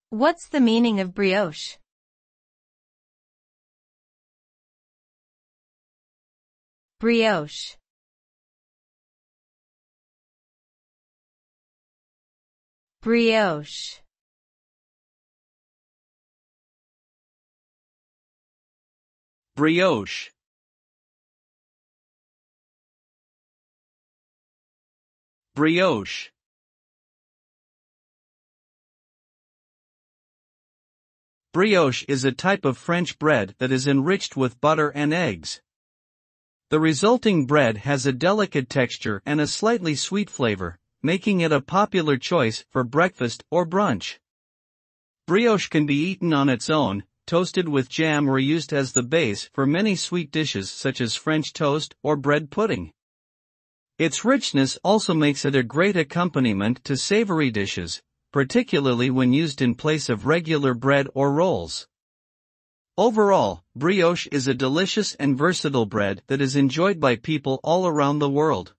What's the meaning of brioche? Brioche. Brioche. Brioche. Brioche. Brioche is a type of French bread that is enriched with butter and eggs. The resulting bread has a delicate texture and a slightly sweet flavor, making it a popular choice for breakfast or brunch. Brioche can be eaten on its own, toasted with jam, or used as the base for many sweet dishes such as French toast or bread pudding. Its richness also makes it a great accompaniment to savory dishes, particularly when used in place of regular bread or rolls. Overall, brioche is a delicious and versatile bread that is enjoyed by people all around the world.